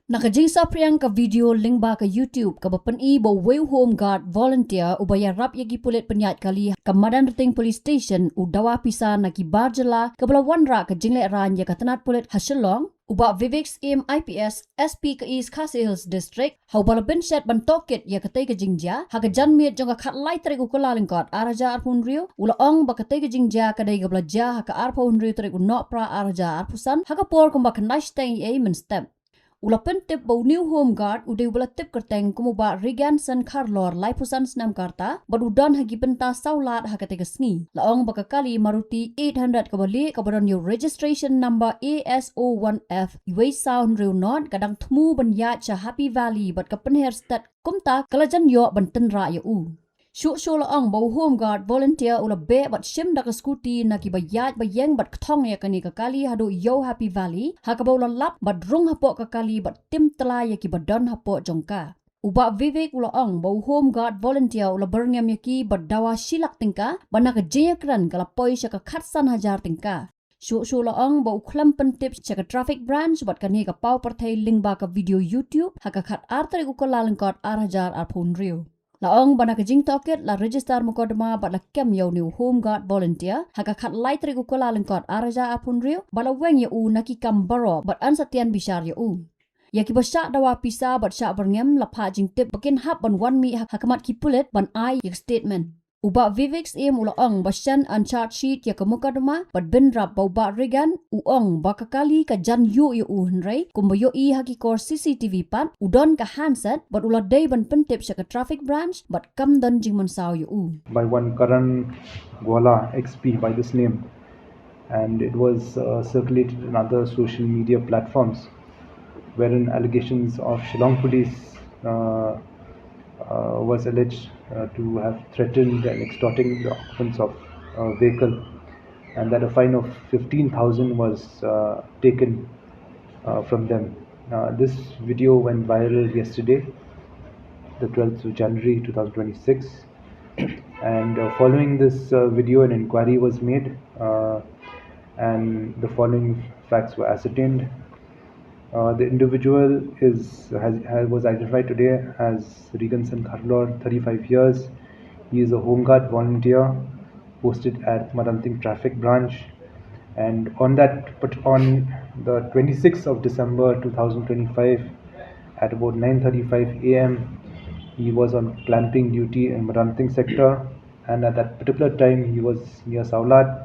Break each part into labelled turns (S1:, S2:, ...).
S1: Nakajing sa priyang ka video link ba ka YouTube ka bapan-i bo Way Home Guard volunteer ubaya rap yagi pulit penyat kali ka Madan Rating Police Station u Dawa Pisa na ki barjala ka balawan ra ka jingle ran ya ka tanat pulit ha Shillong uba Vivix IPS SP ka East Khasi Hills District how balabin set ban toket ya ka tay ka jingja ha ka janmiet jong ka khat lai tre ku lalingkot araja arpun rio ula ong ba ka tay ka jingja ka dai ka blaja ha ka arpun rio tre ku no pra araja arpusan ha ka por kum ba ka nice thing men step Ulapen tip bau new home guard udah ula tip kerteng kumuba Reganson Kyrwoh lai pusan senam karta badudan hagi penta saulat hakate kesngi laong bakakali Maruti 800 kabali kabadon your registration number ASO1F iway sound real not kadang temu banyat cha Happy Valley bat kapenher stat kumta kalajan yo banten ra ya u Shula ang bau home guard volunteer ula be bat shim da ka scooty na ki bayat bayeng bat kthong ya kani ka kali hado yo Happy Valley ha ka bau lap bat rung hapo ka kali bat tim tla ya ki badon hapo jongka uba Vivek ula ang bau home guard volunteer ula berngam ya ki bat dawa silak tingka bana ka jeyakran kala poi sya ka khatsan hajar tingka Shula ang bau klampen tips sya ka traffic branch bat kani ka pau partai link ba ka video YouTube ha ka khat artre ku ka lalengkot arhajar arpun rio Laong bana ka jing toket la register mukodma bat la kem yo new home guard volunteer haka khat lai tri ku kala lengkot araja apun rio bala weng ya u naki kambaro bat ansatian bishar ya u Yaki basha dawa Pisa bat sha berngem la pha jing tip bakin hap ban wan mi hakamat ki pulet ban ai yak statement Uba Vivix ula ong basan an chart sheet ya kamukadma bat bin rap bau ba regan ong bakakali ka jan yu henrei kumbayo I haki kor CCTV pat udon ka handset bat ula day ban pentip sa ka traffic branch bat kam don jing man saw
S2: by one Karan Gwala XP by this name, and it was circulated in other social media platforms wherein allegations of Shillong police was alleged to have threatened and extorting the occupants of a vehicle, and that a fine of 15,000 was taken from them. This video went viral yesterday, the 12th of January 2026, and following this video an inquiry was made and the following facts were ascertained. The individual was identified today as Reganson, 35 years. He is a home guard volunteer posted at Madanting Traffic Branch, and on the 26th of December 2025 at about 9:35 a.m. he was on clamping duty in Madanting sector, and at that particular time he was near Saulat.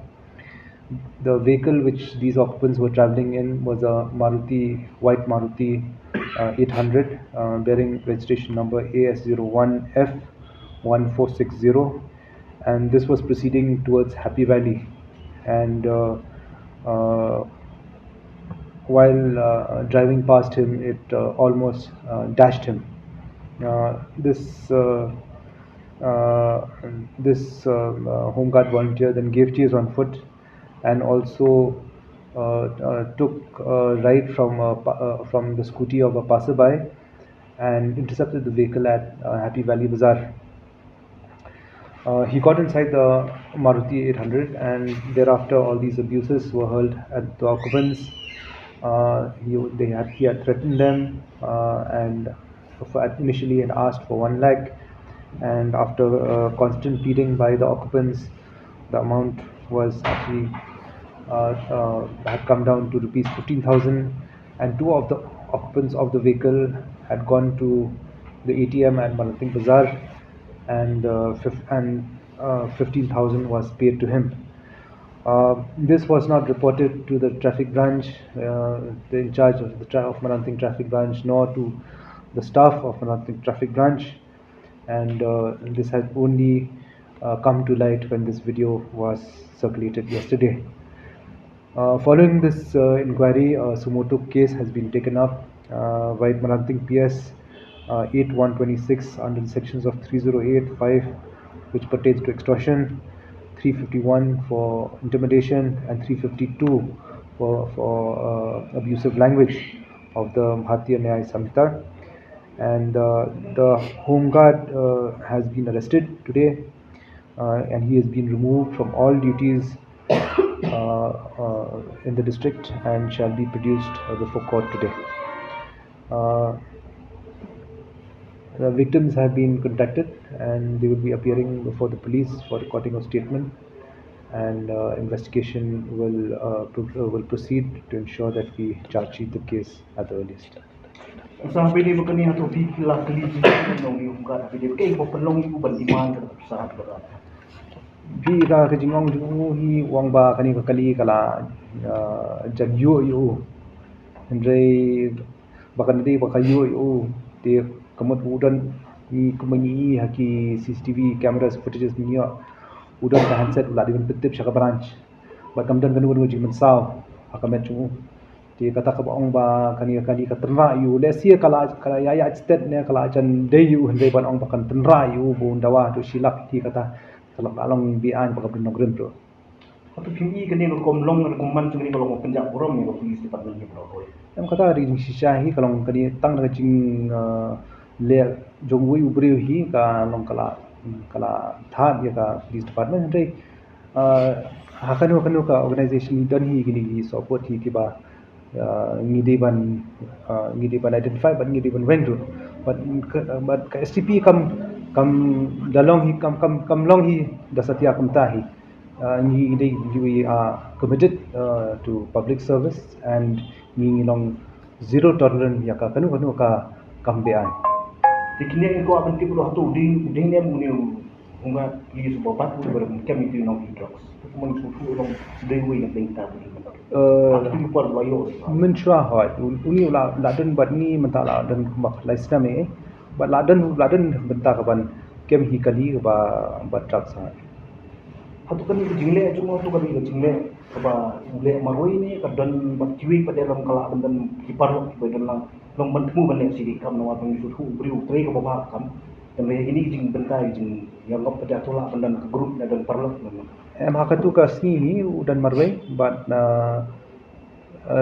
S2: The vehicle which these occupants were travelling in was a white Maruti 800 bearing registration number AS01F1460, and this was proceeding towards Happy Valley, and while driving past him it almost dashed him. This home guard volunteer then gave chase on foot and also took a ride from the scooty of a passerby and intercepted the vehicle at Happy Valley Bazaar. He got inside the Maruti 800, and thereafter all these abuses were hurled at the occupants. He had threatened them and initially had asked for 1 lakh, and after constant pleading by the occupants, the amount was actually had come down to rupees 15,000, and 2 of the occupants of the vehicle had gone to the ATM at Madanting Bazaar, and 15,000 was paid to him. This was not reported to the traffic branch, the in charge of Madanting Traffic Branch, nor to the staff of Madanting Traffic Branch, and this had only come to light when this video was circulated yesterday. Following this inquiry, a sumoto case has been taken up by Madanting PS 8126 under the sections of 308(5), which pertains to extortion, 351 for intimidation, and 352 for abusive language of the Bharatiya Nyaya Samhita. And the home guard has been arrested today, and he has been removed from all duties in the district and shall be produced before court today. Uh, the victims have been contacted and they will be appearing before the police for recording of statement, and investigation will proceed to ensure that we charge sheet the case at the earliest.
S3: Sa pwede ba kanina to bigla kali nong yung ka pwede kay mo pelong yu bantiman ka sa ka.
S2: Pi ka kajingong jungu hi wang ba kani ka kali kala jan yu Andre bakan di bakayu yu te kamut udan ni kumani haki CCTV cameras footages ni udan ka handset ula di betip shaka branch ba kamdan kanu kanu jiman saw akamet chu te kata ka baong ba kani ka tenra yu lesia kala ya state ne kala jan de yu hande ban ong bakan tenra yu bu dawa tu silak ti kata kalau along bi an bakal nongren tu
S3: Atau kini kanina ko komlong ko man tungni ko penjak burom ni ko police department ni bro.
S2: yang kata ring shisha hi kalau kani tang na jing le jongwei ubriu hi ka long kala tha ya ka police department dei hakanu ka organization dan hi gini support hi ki ba ngidi ban identify ban ngidi ban went but ka STP kam dalong hi kam long hi dasatia kam ta hi we are committed to public service and we long zero tolerance ya ka kanu ka kambean.
S3: Dikini ko akan tipu tu ding ne mu ne unga police bobat tu ber kami tu nong drugs. Mun sufu long dei we na Mynta ni. Aku por wayo.
S2: Menshwa hoi uni la dan bat ni mentala dan mak laisna me bat ladan benta kaban kem hi kali ba drugs ha.
S3: Hatu kan itu jingle cuma tu kan itu jingle apa jingle maroi ni kadang berciwi pada dalam kala bendan kipar pada dalam long bentemu benda sini kam nawa pengisu tu beri utrai ke bawah kam dan ini jing bentai jing yang ngop pada tolak bendan ke grup dan perlu
S2: Em hakatu ka sni ni dan marwai but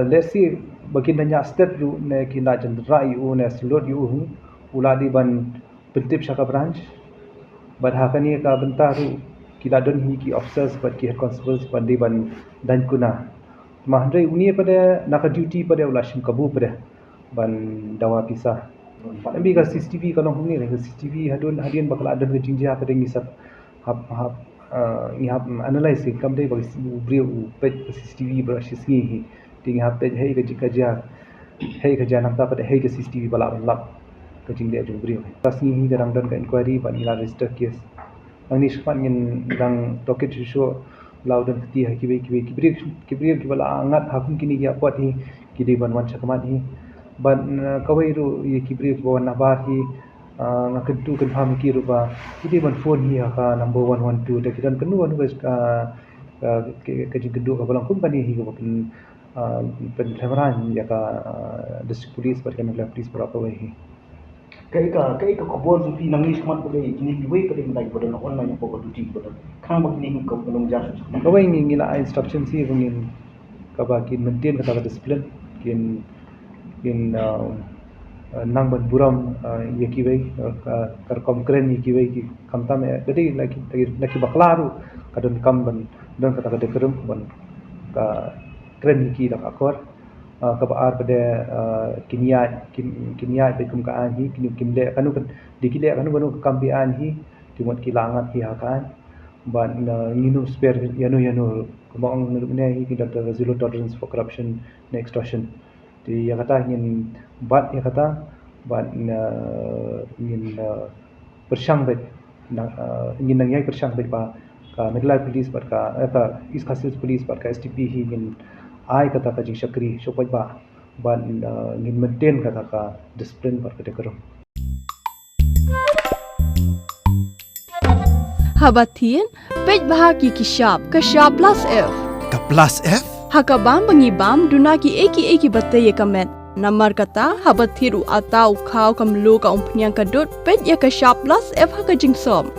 S2: let's see bakin nanya step yu ne kina jendra yu ne slot yu uladi ban pentip shaka branch but hakani ka bentar kita don hi ki officers but ki head constables pandi ban dan kuna mahandai uni pada naka duty pada ulashim kabu pada ban dawa Pisa ambi ka CCTV kalau huni ka CCTV hadian bakal ada ke jinja pada ngisap hap ngihap analyze kam dai bagi brio page CCTV brushes ni ting hap page hei ka ja namta pada hei ka CCTV bala lap ka jinja jung brio tas ni garang dan ka inquiry ban ila register case ang nispan ngin dang toket show laudan kiti ha kibri bala angat hakun kini ya pot hi kidi ban wan chakmat hi ban kawai ru ye kibri ko na bar hi ngakentu kan pham ki ru ba kidi ban phone hi ha number 112 de kidan kanu anu ka jingdu ka balang company hi ko pen thamaran ya ka district police par kan police par kawai hi
S3: kai ka kobol su fi nangis mat pada ini biwe pada mendai pada online apa pada duty pada khang bak ni ko belum jasus
S2: kawai ngila instruction si ngin ka ba kin maintain ka discipline kin nang ban buram ye kiwei kar konkren ye kiwei ki kamta me jadi laki baklaru kadon kam ban don kata dekerum ban ka kren ki dak akor ka baar pada kimia pe kum ka an hi kimle kanu kan dikile kanu kambi an hi timot kilangat hi hakan ban nginu spare yano kumang ne hi ki dr zero tolerance for corruption and extortion di ya kata ingin ya kata bat ingin persang bet ingin nangyay persang bet pa ka Meghalaya police bat ka East Coast police bat ka STP hi ingin ai kata ka jing syakri sopai ba ban ingin maintain kata ka discipline bat ka dekorum
S4: Habatin pej bahagi ki shop ka shop plus F
S5: Ka plus F?
S4: hakabam bangibam dunaki eki batay kamet namar kata habathiru atau kau kamlu ka umpnyang kadut pej ya ka shop plus F haka jingsom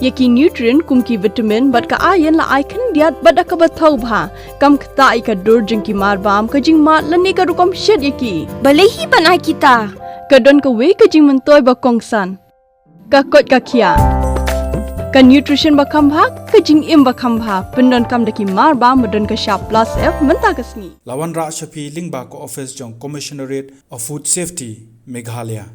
S4: Yaki nutrient kumki vitamin bat ka ayan la icon diat bat ka bathau bha kam khta ka dur jingki marbam ka jing mat lani ka rukom shed yaki balehi banai kita ka don ka we ka jing mentoy ba kongsan ka kot ka kia ka nutrition bakam bha ka jing im bakam bha pendon kam daki mar ba modon ka sharp plus f Mynta kasni
S5: Lawan Ra Shafi Lingba ko office jong Commissionerate of Food Safety Meghalaya